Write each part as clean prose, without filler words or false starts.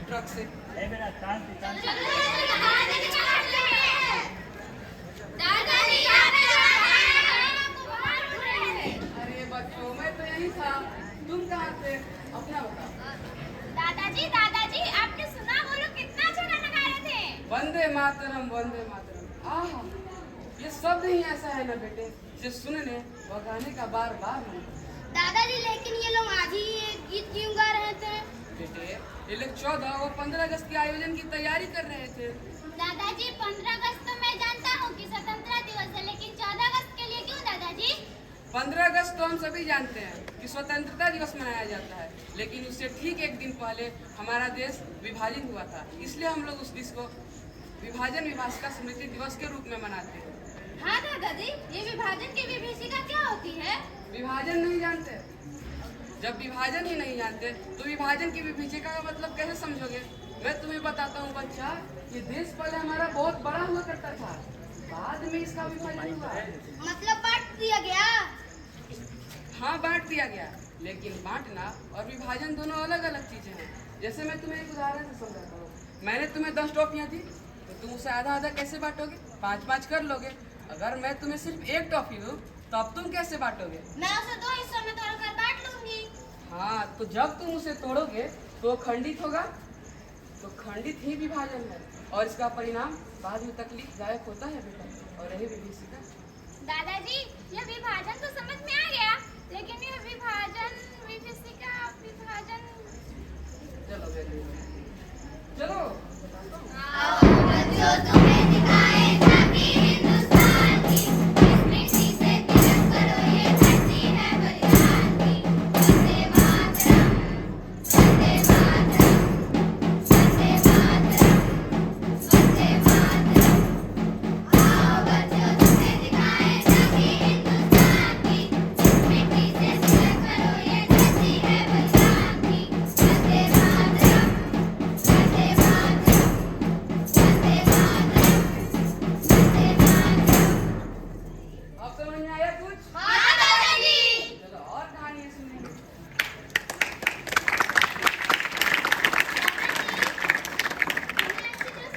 Truck से। अरे बच्चों, मैं तो यही था, तुम कहाँ थे? अपना बताओ। दादाजी आपने सुना वो लोग कितना अच्छा गाना गा रहे थे। वंदे मातरम, वंदे मातरम। आह, ये शब्द ही ऐसा है ना बेटे, जिसे सुनने और गाने का बार बार मन करता है। दादाजी लेकिन ये लोग आज ही ये गीत क्यों गा रहे थे? बेटे, ये लोग 14 और 15 अगस्त के आयोजन की तैयारी कर रहे थे। दादाजी 15 अगस्त तो मैं जानता हूँ कि स्वतंत्रता दिवस है, लेकिन 14 अगस्त के लिए क्यों दादाजी? 15 अगस्त तो हम सभी जानते हैं कि स्वतंत्रता दिवस मनाया जाता है, लेकिन उससे ठीक एक दिन पहले हमारा देश विभाजित हुआ था, इसलिए हम लोग उस दिवस को विभाजन विभाषिका स्मृति दिवस के रूप में मनाते हैं। हाँ दादाजी, ये विभाजन की विभीषिका क्या होती है? विभाजन नहीं जानते? जब विभाजन ही नहीं जानते तो विभाजन की विभीषिका का मतलब कैसे समझोगे? मैं तुम्हें बताता हूँ बच्चा, ये देश पहले हमारा बहुत बड़ा हुआ करता था, बाद में इसका विभाजन हुआ। मतलब बांट दिया गया? हाँ, बांट दिया गया, लेकिन बांटना और विभाजन दोनों अलग अलग चीजें हैं। जैसे मैं तुम्हें एक उदाहरण से समझाता हूँ। मैंने तुम्हें 10 टॉफियाँ दी, तो तुम उसे आधा आधा कैसे बांटोगे? 5-5 कर लोगे। अगर मैं तुम्हें सिर्फ एक टॉफी दूँ तो अब तुम कैसे बांटोगे? मैं उसे 2 हिस्सों में तोड़कर बांट लूंगी। हाँ, तो जब तुम उसे तोड़ोगे तो खंडित होगा, तो खंडित ही विभाजन है, और इसका परिणाम बाद में तकलीफदायक होता है बेटा, और यही विभीषिका। दादाजी, ये विभाजन तो समझ में आ गया, लेकिन ये विभाजन विभीषिका विभाजन। चलो बेटे, चलो। बच्चों तुम्हें दिखाए झांकी हिंदुस्तान की, इस मिट्टी से तिलक करो, ये धरती है बलिदान की। वंदे मातरम, वंदे मातरम, वंदे मातरम, वंदे मातरम। आओ बच्चों तुम्हें दिखाए झांकी हिंदुस्तान की, इस मिट्टी से तिलक करो, ये धरती है बलिदान की। वंदे मातरम, वंदे मातरम, वंदे मातरम, वंदे मातरम। अब समझ में आया कुछ? हाँ दादाजी। चलो और कहानियाँ सुनेंगे।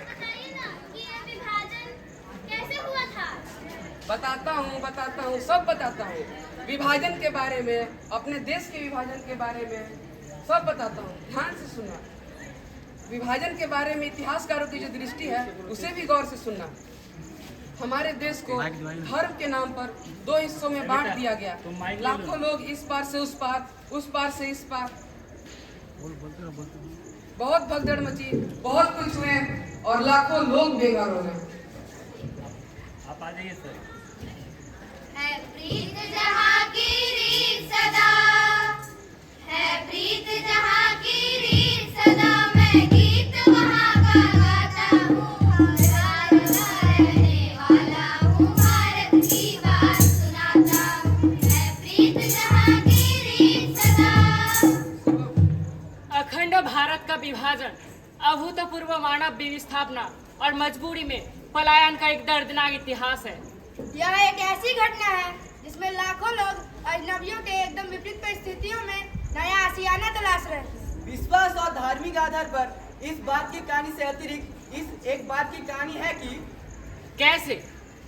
बताइए ना कि ये विभाजन कैसे हुआ था? बताता हूँ, सब बताता हूँ। विभाजन के बारे में, अपने देश के विभाजन के बारे में सब बताता हूँ, ध्यान से सुनना। विभाजन के बारे में इतिहासकारों की जो दृष्टि है उसे भी गौर से सुनना। हमारे देश को धर्म के नाम पर 2 हिस्सों में बांट दिया गया। लाखों लोग इस पार से उस पार से इस पार। बहुत भगदड़ मची, बहुत कुछ हुए, और लाखों लोग बेघर हो गए। आप आ जाइए सर। है प्रीत जहाँ की रीत सदा, है प्रीत जहाँ की रीत सदा, मैं गीत वहाँ का गाता हूँ, हजारों का रहने वाला हूँ, भारत की बात सुनाता हूँ। है प्रीत जहाँ की रीत सदा। अखंड भारत का विभाजन, अभूतपूर्व मानव विस्थापना और मजबूरी में पलायन का एक दर्दनाक इतिहास है। यह एक ऐसी घटना है जिसमें लाखों लोग अजनबियों के एकदम विपरीत परिस्थितियों में नया आशियाना तलाश रहे हैं। विश्वास और धार्मिक आधार पर इस बात की कहानी से अतिरिक्त इस एक बात की कहानी है कि कैसे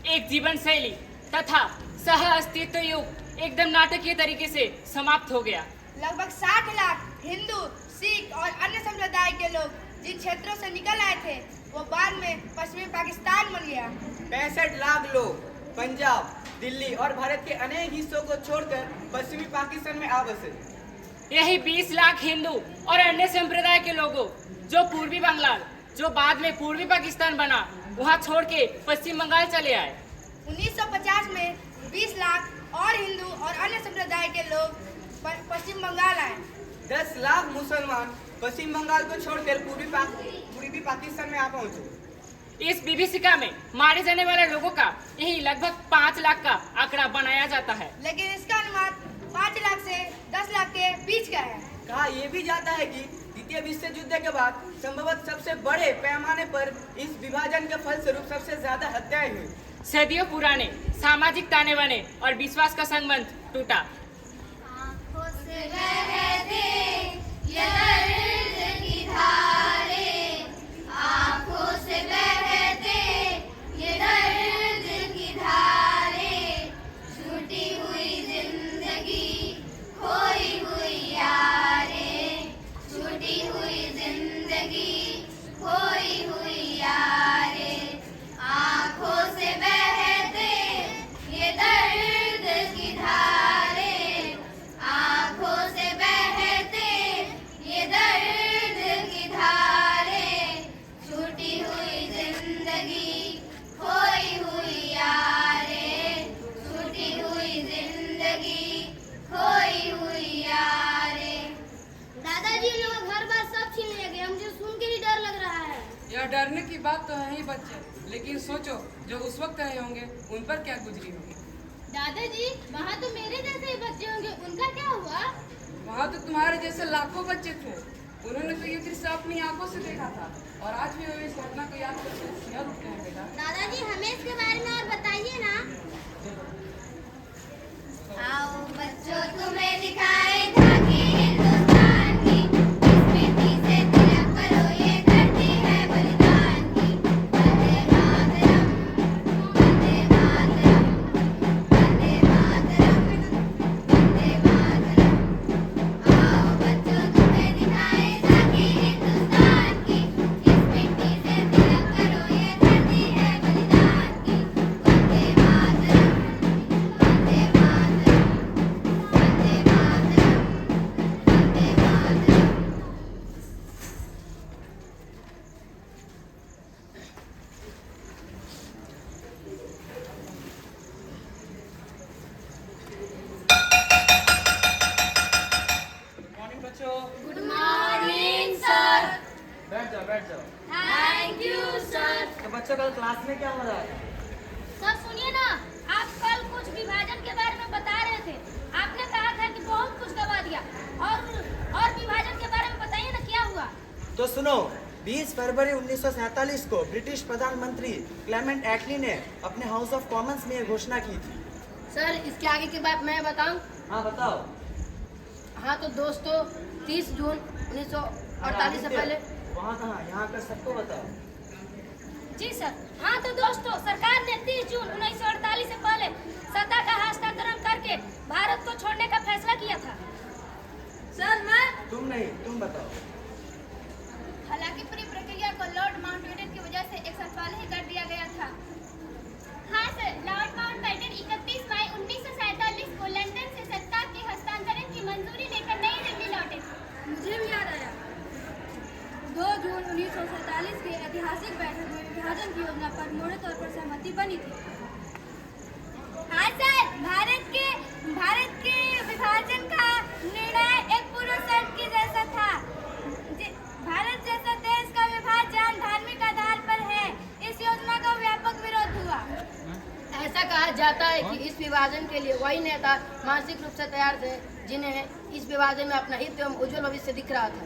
एक जीवन शैली तथा सह अस्तित्व युग एकदम नाटकीय तरीके से समाप्त हो गया। लगभग 60 लाख हिंदू, सिख और अन्य संप्रदाय के लोग जिन क्षेत्रों से निकल आए थे वो बाद में पश्चिमी पाकिस्तान बन गया। 65 लाख लोग पंजाब, दिल्ली और भारत के अनेक हिस्सों को छोड़कर पश्चिमी पाकिस्तान में आ बसे। यही 20 लाख हिंदू और अन्य संप्रदाय के लोगों जो पूर्वी बंगाल, जो बाद में पूर्वी पाकिस्तान बना, वहां छोड़ के पश्चिम बंगाल चले आए। 1950 में 20 लाख और हिंदू और अन्य संप्रदाय के लोग पश्चिम बंगाल आए। 10 लाख मुसलमान पश्चिम बंगाल को छोड़कर पूर्वी पाकिस्तान में आ पहुंचे। इस विभीषिका में मारे जाने वाले लोगों का यही लगभग 5 लाख का आंकड़ा बनाया जाता है, लेकिन इसका अनुमान 5 लाख से 10 लाख के बीच का है। कहा यह भी जाता है कि द्वितीय विश्व युद्ध के बाद संभवतः सबसे बड़े पैमाने पर इस विभाजन के फलस्वरूप सबसे ज्यादा हत्याएं हुई। सदियों पुराने सामाजिक ताने बाने और विश्वास का संबंध टूटा। आँखों से बहते ये दर्द की धारे, यह डरने की बात तो है ही बच्चे, लेकिन सोचो जो उस वक्त रहे होंगे उन पर क्या गुजरी होगी। दादाजी वहाँ तो मेरे जैसे ही बच्चे होंगे, उनका क्या हुआ? वहाँ तो तुम्हारे जैसे लाखों बच्चे थे, उन्होंने तो ये दृश्य अपनी आंखों से देखा था और आज भी वो इस घटना को याद करके सिहर उठते हैं बेटा। दादाजी हमें इसके बारे में और बताइए ना। आओ बच्चों तुम्हें दिखाए झांकी हिंदुस्तान की, इस मिट्टी से तिलक करो ये धरती है बलिदान की। वंदे मातरम, वंदे मातरम, वंदे मातरम, वंदे मातरम। आओ बच्चों तुम्हें दिखाए झांकी हिंदुस्तान की, इस मिट्टी से तिलक करो ये धरती है बलिदान की। वंदे मातरम, वंदे मातरम, वंदे मातरम, वंदे मातरम। मॉर्निंग बच्चों। Good morning sir. बैठ जाओ बैठ जाओ। Thank you sir. तो बच्चों कल क्लास में क्या हो रहा है? सर सुनिए ना, आप कल कुछ विभाजन के बारे में बता रहे थे। आपने कहा था कि बहुत कुछ गवा दिया, और विभाजन के बारे में बताइए ना क्या हुआ। तो सुनो, 20 फरवरी 1947 को ब्रिटिश प्रधानमंत्री क्लेमेंट एटली ने अपने हाउस ऑफ कॉमन्स में ये घोषणा की थी। सर इसके आगे की बात मैं बताऊं? हाँ बताओ। हाँ तो दोस्तों, 30 जून 1948 से पहले। वहाँ कहाँ, यहाँ का सबको बताओ। जी सर। हाँ तो दोस्तों, सरकार ने 30 जून 1948 से पहले सत्ता का हस्तांतरण करके भारत को छोड़ने का फैसला किया था। सर मैं तुम नहीं, तुम बताओ। हालांकि पूरी प्रक्रिया को लॉर्ड माउंटबेटन की वजह से एक साल पहले ही कर दिया गया था। हाँ सर, लॉर्ड माउंटबेटन 31 मई 1947 को लंदन से सत्ता के हस्तांतरण की मंजूरी लेकर नई दिल्ली लौटे। मुझे भी याद आया, 2 जून 1947 की ऐतिहासिक बैठक में विभाजन की योजना पर मोटे तौर पर सहमति बनी थी। हाँ सर, भारत के विभाजन का निर्णय एक पूर्व शर्त के जैसा था। भारत जैसा देश का विभाजन धार्मिक आधार पर है। इस योजना का व्यापक विरोध हुआ। ऐसा कहा जाता है कि इस विभाजन के लिए वही नेता मानसिक रूप से तैयार थे जिन्हें इस विभाजन में अपना हित एवं उज्जवल भविष्य दिख रहा था।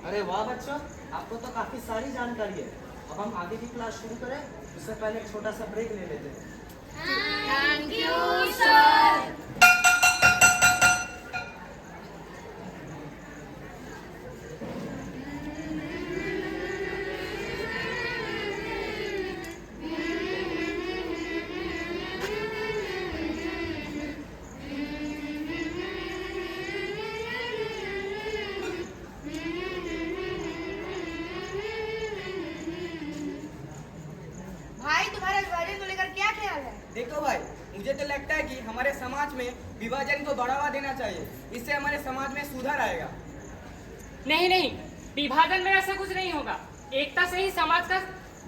अरे वाह बच्चों, आपको तो काफी सारी जानकारी है। अब हम आगे की क्लास शुरू करें, उससे पहले एक छोटा सा ब्रेक ले लेते हैं। Thank you sir. भाई तुम्हारे विभाजन को लेकर क्या ख्याल है? देखो भाई, मुझे तो लगता है कि हमारे समाज में विभाजन को बढ़ावा देना चाहिए। इससे हमारे समाज में सुधार आएगा। नहीं नहीं, विभाजन में ऐसा कुछ नहीं होगा। एकता से ही समाज का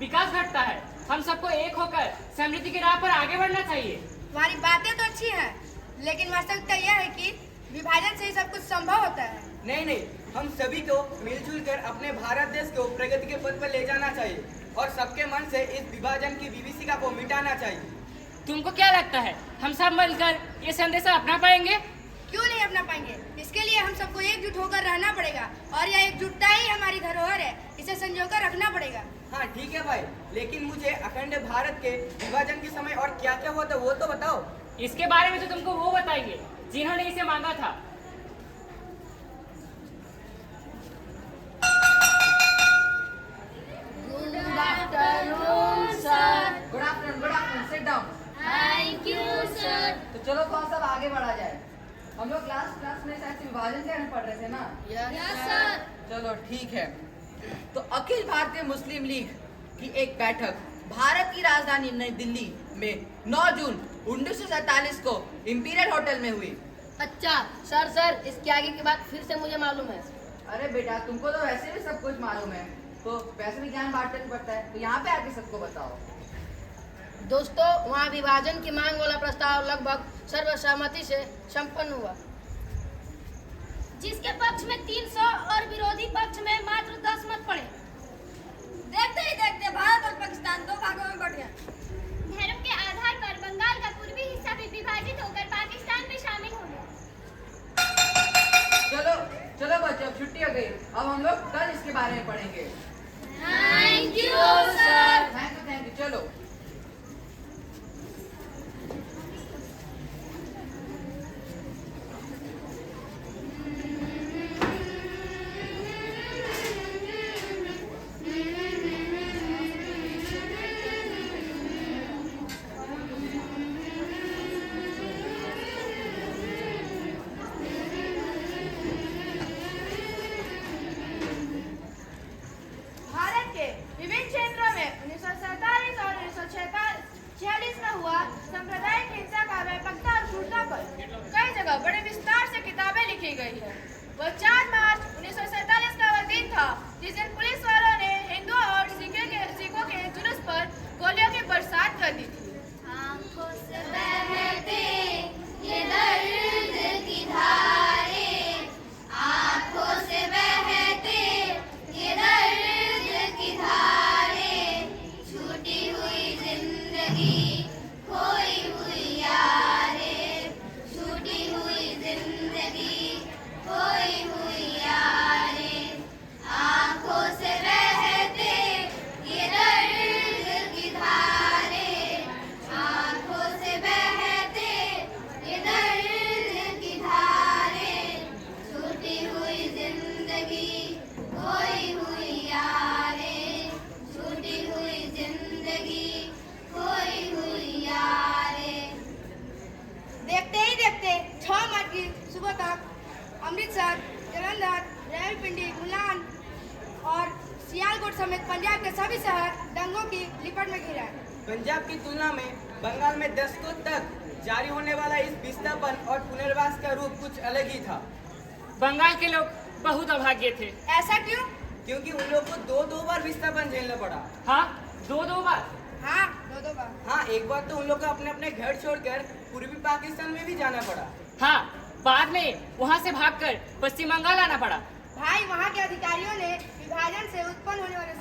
विकास घटता है। हम सबको एक होकर समृद्धि की राह पर आगे बढ़ना चाहिए। तुम्हारी बातें तो अच्छी हैं, लेकिन वास्तविकता यह है कि विभाजन से ही सब कुछ संभव होता है। नहीं नहीं, हम सभी को मिलजुल कर अपने भारत देश को प्रगति के पथ पर ले जाना चाहिए और सबके मन से इस विभाजन की विभीषिका को मिटाना चाहिए। तुमको क्या लगता है, हम सब मिलकर ये संदेश अपना पाएंगे? क्यों नहीं अपना पाएंगे? इसके लिए हम सबको एकजुट होकर रहना पड़ेगा और यह एकजुटता ही हमारी धरोहर है। इसे संजोकर रखना पड़ेगा। हाँ ठीक है भाई, लेकिन मुझे अखंड भारत के विभाजन के समय और क्या क्या हुआ था वो तो बताओ। इसके बारे में तो तुमको वो बताइए जिन्होंने इसे मांगा था। Good afternoon sir. Good afternoon, sit down. Thank you sir. तो चलो थोड़ा सा आगे बढ़ा जाए। हम लोग क्लास में शायद विभाजन के बारे में पढ़ रहे थे ना। Yes sir. चलो ठीक है। तो अखिल भारतीय मुस्लिम लीग की एक बैठक भारत की राजधानी नई दिल्ली में 9 जून 1947 को इंपीरियल होटल में हुई। अच्छा सर, इसके आगे की बात फिर से मुझे मालूम है। अरे बेटा, तुमको तो वैसे भी सब कुछ मालूम है, तो वैसे भी ज्ञान बांटना पड़ता है, तो यहाँ पे आके सबको बताओ। दोस्तों, वहाँ विभाजन की मांग वाला प्रस्ताव लगभग सर्वसहमति से संपन्न हुआ, जिसके पक्ष में 300 और विरोधी पक्ष में मात्र 10 मत पड़े। देखते चलिए अब हम लोग कल इसके बारे में पढ़ेंगे। Thank you sir. Thank you. चलो भारत के विभिन्न क्षेत्रों में 1947 और 1946 में हुआ सांप्रदायिक हिंसा का व्यापकता और क्रूरता पर कई जगह बड़े विस्तार से किताबें लिखी गई है। वह 4 मार्च 1947 का वह दिन था जिस दिन पुलिस वालों ने हिंदुओं और सिखों के जुलूस पर गोलियों की बरसात कर दी थी। आँखों से बहते ये दर्द की धारें, आँखों से बहते ये दर्द की धारें, छूटी हुई जिंदगी खोई हुई यारें, छूटी हुई जिंदगी खोई हुई यारें, आँखों से बहते ये दर्द की धारें, आँखों से बहते ये दर्द की धारें, छूटी हुई जिंदगी खोई हुई यारें, छूटी हुई जिंदगी खोई हुई यारें। देखते ही देखते 6 मार्च की सुबह तक अमृतसर, जलंधर, रावलपिंडी, मुलान और सियालकोट समेत पंजाब के सभी शहर दंगों की लिपट में घिरे। पंजाब की तुलना में बंगाल में दशकों तक जारी होने वाला इस विस्थापन और पुनर्वास का रूप कुछ अलग ही था। बंगाल के लोग बहुत अभागे थे। ऐसा क्यों? क्योंकि उन लोग को दो बार विस्थापन झेलना पड़ा। हाँ, दो बार। हाँ, दो बार। हाँ, एक बार तो उन लोग को अपने अपने घर छोड़कर पूर्वी पाकिस्तान में भी जाना पड़ा। हाँ, बाद में वहाँ से भागकर पश्चिम बंगाल आना पड़ा। भाई, वहाँ के अधिकारियों ने विभाजन से उत्पन्न होने वाले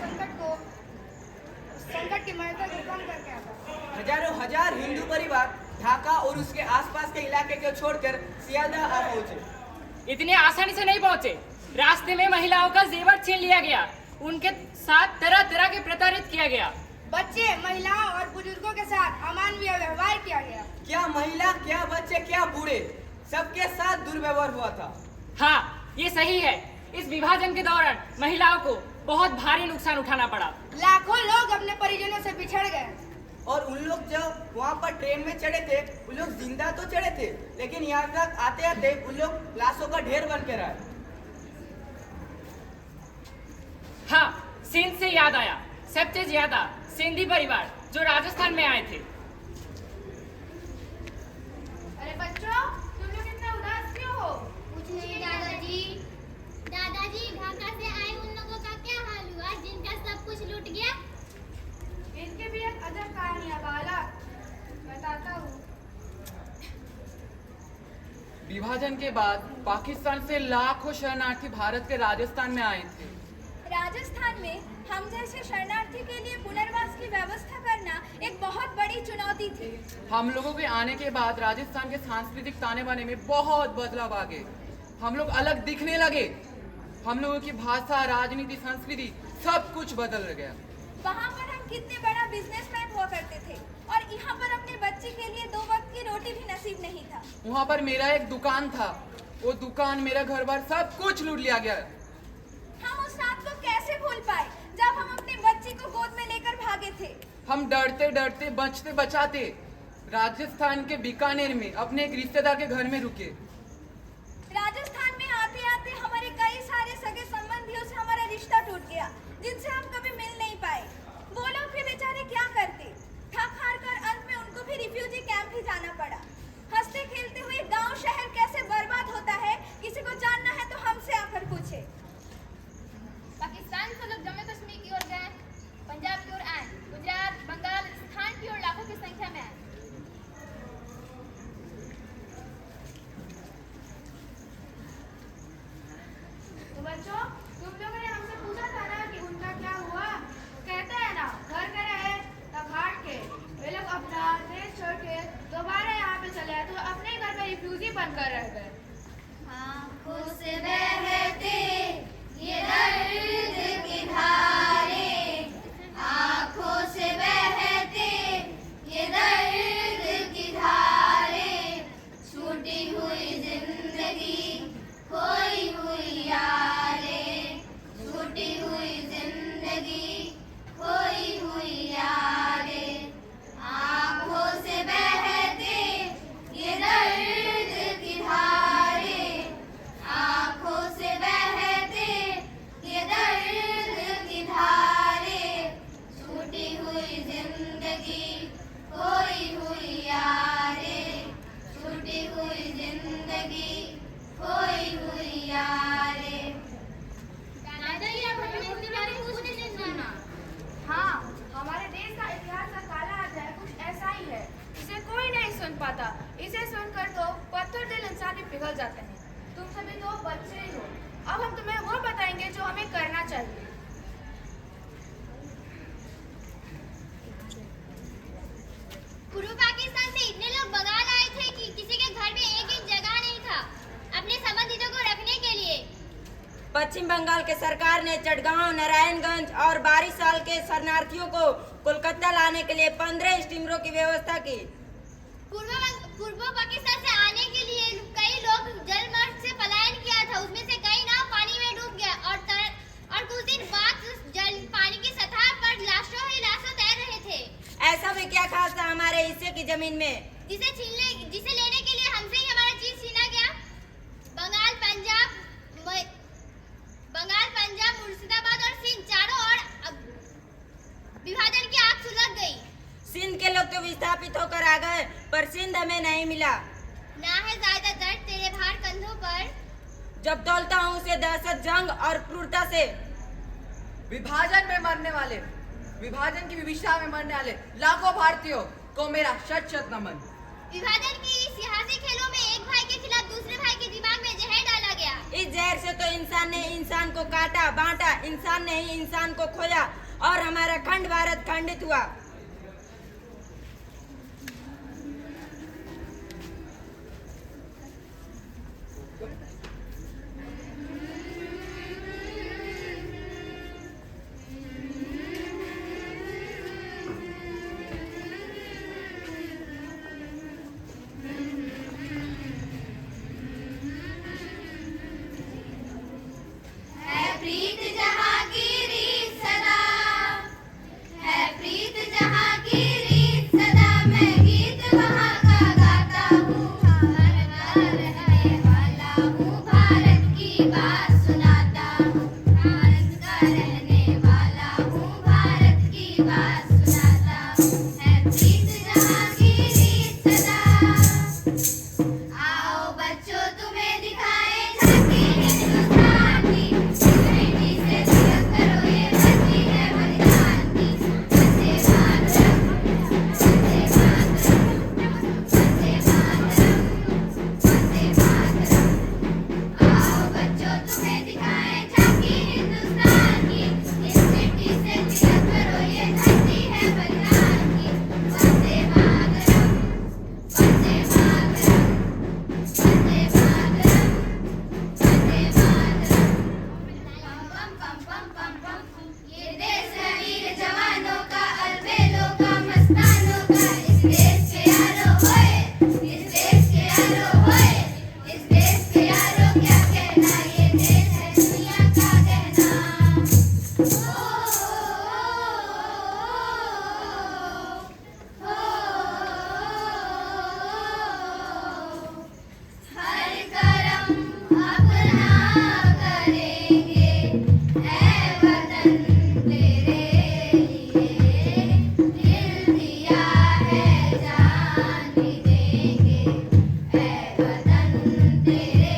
संकट की महत्ता को कम करके आता। हजारों हजार हिंदू परिवार ढाका और उसके आसपास के इलाके को छोड़कर सियालदह आ पहुंचे। इतने आसानी से नहीं पहुँचे। रास्ते में महिलाओं का जेवर छीन लिया गया, उनके साथ तरह तरह के प्रताड़ित किया गया। बच्चे, महिलाओं और बुजुर्गों के साथ अमानवीय व्यवहार किया गया। क्या महिला, क्या बच्चे, क्या बूढ़े, सबके साथ दुर्व्यवहार हुआ था। हाँ, ये सही है। इस विभाजन के दौरान महिलाओं को बहुत भारी नुकसान उठाना पड़ा। लाखों लोग अपने परिजनों से बिछड़ गए। और उन लोग जब वहाँ पर ट्रेन में चढ़े थे, उन लोग जिंदा तो चढ़े थे, लेकिन यहाँ तक आते आते उन लोग लाशों का ढेर बन के रहे। हाँ, सिंध से याद आया, सबसे ज्यादा सिंधी परिवार जो राजस्थान में आए थे। अरे बच्चों, तुम लोग इतना उदास क्यों हो? कुछ नहीं दादाजी। दादाजी, ढाका से आए उन लोगों का क्या हाल हुआ जिनका सब कुछ लूट गया? इनकी भी एक अजब कहानी है बालक, बताता हूँ। विभाजन के बाद पाकिस्तान से लाखों शरणार्थी भारत के राजस्थान में आए थे। राजस्थान में हम जैसे शरणार्थी के लिए पुनर्वास की व्यवस्था करना एक बहुत बड़ी चुनौती थी। हम लोगों के आने के बाद राजस्थान के सांस्कृतिक ताने बाने में बहुत बदलाव आ गए। हम लोग अलग दिखने लगे। हम लोगों की भाषा, राजनीति, संस्कृति सब कुछ बदल गया। वहाँ पर हम कितने बड़ा बिजनेसमैन हुआ करते थे और यहाँ पर अपने बच्चे के लिए 2 वक्त की रोटी भी नसीब नहीं था। वहाँ पर मेरा एक दुकान था, वो दुकान, मेरा घर बार सब कुछ लूट लिया गया। हम उस रात को कैसे भूल पाए जब हम अपने बच्चे को गोद में लेकर भागे थे। हम डरते डरते, बचते बचाते राजस्थान के बीकानेर में अपने एक रिश्तेदार के घर में रुके। राजस्थान में आते आते हमारे कई सारे सगे संबंधियों से हमारा रिश्ता टूट गया, जिनसे हम कभी मिल नहीं पाए। वो लोग भी बेचारे क्या करते, थक हार कर अंत में उनको भी रिफ्यूजी कैंप ही जाना पड़ा। हंसते खेलते हुए गांव शहर कैसे बर्बाद होता है, किसी को जानना है तो हमसे आकर पूछे। पाकिस्तान से लोग जम्मू कश्मीर की ओर गए, पंजाब की ओर आए, गुजरात, बंगाल, राजस्थान की ओर लाखों की संख्या में आए। पश्चिम बंगाल के सरकार ने चटगांव, नारायणगंज और 12 साल के शरणार्थियों को कोलकाता लाने के लिए 15 स्टीमरों की व्यवस्था की। पूर्व पाकिस्तान से आने के लिए कई लोग जलमार्ग से पलायन किया था, उसमें से कई नाव पानी में डूब गया और कुछ दिन बाद पानी की सतह पर लाशों ही लाशों तैर रहे थे। ऐसा भी क्या खास था हमारे हिस्से की जमीन में जिसे लेने के लिए हमसे ही हमारा चीज छीना गया। बंगाल, पंजाब, मुर्शिदाबाद और सिंध चारों ओर विभाजन की आग सुलग गई। सिंध के लोग तो विस्थापित होकर आ गए, पर सिंध हमें नहीं मिला। ना है ज्यादा दर्द तेरे भार कंधों पर, जब तोलता हूँ उसे दहशत, जंग और क्रूरता से। विभाजन में मरने वाले, विभाजन की विभिषा में मरने वाले लाखों भारतीयों को मेरा शत शत नमन। विभाजन की इस सियासी खेलों में एक भाई के खिलाफ दूसरे भाई के दिमाग में जहर डाला गया। इस जहर से तो इंसान ने इंसान को काटा बांटा, इंसान ने ही इंसान को खोया और हमारा खंड भारत खंडित हुआ। प्रीत जहाँ की रीत सदा है, प्रीत जहाँ की रीत सदा, मैं गीत वहाँ का गाता हूँ। भारत का रहने वाला हूँ, भारत की बात सुनाता हूँ। भारत का रहने वाला हूँ, भारत की बात सुनाता हूँ। है प्रीत जहाँ की रीत सदा। आओ बच्चों तुम्हें दिखाए झांकी हिंदुस्तान की, बेटी से तिलक करो ये धरती है बलिदान की। वंदे मातरम, वंदे मातरम, वंदे मातरम, वंदे मातरम। आओ बच्चों तुम्हें दिखाए झांकी हिंदुस्तान की, इस बेटी से तिलक करो ये धरती है बलिदान की। वंदे मातरम, वंदे मातरम, वंदे मातरम, वंदे मातरम। पम पम पम पम पम, ये देश है वीर जवानों का, अलबेलों का, मस्तानों का। इस देश के यारों होए, इस देश के यारों होए, इस देश के यारों क्या कहना, ये देश है दुनिया का कहना। हर करम अपना करेंगे, ऐ वतन तेरे लिए दिल दिया है जान भी देंगे, ऐ वतन तेरे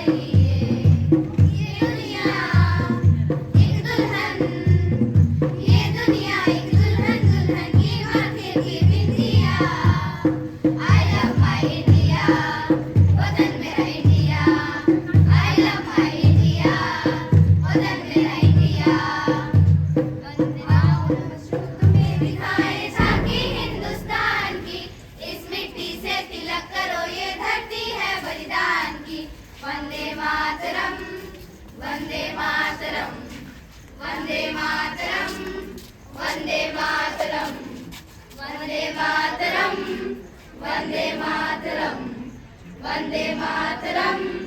लिए। ये दुनिया एक दुल्हन, ये दुनिया एक दुल्हन, दुल्हन की माथे की बिंदिया। I love my India, वतन मेरा India. I love my India, वतन मेरा इंडिया। वंदे मातरम, तुम्हें दिखाए झांकी हिंदुस्तान की, इस मिट्टी से तिलक करो ये धरती है बलिदान की। वंदे मातरम, वंदे मातरम, वंदे मातरम, वंदे मातरम, वंदे मातरम, वंदे मातरम, वंदे मातरम।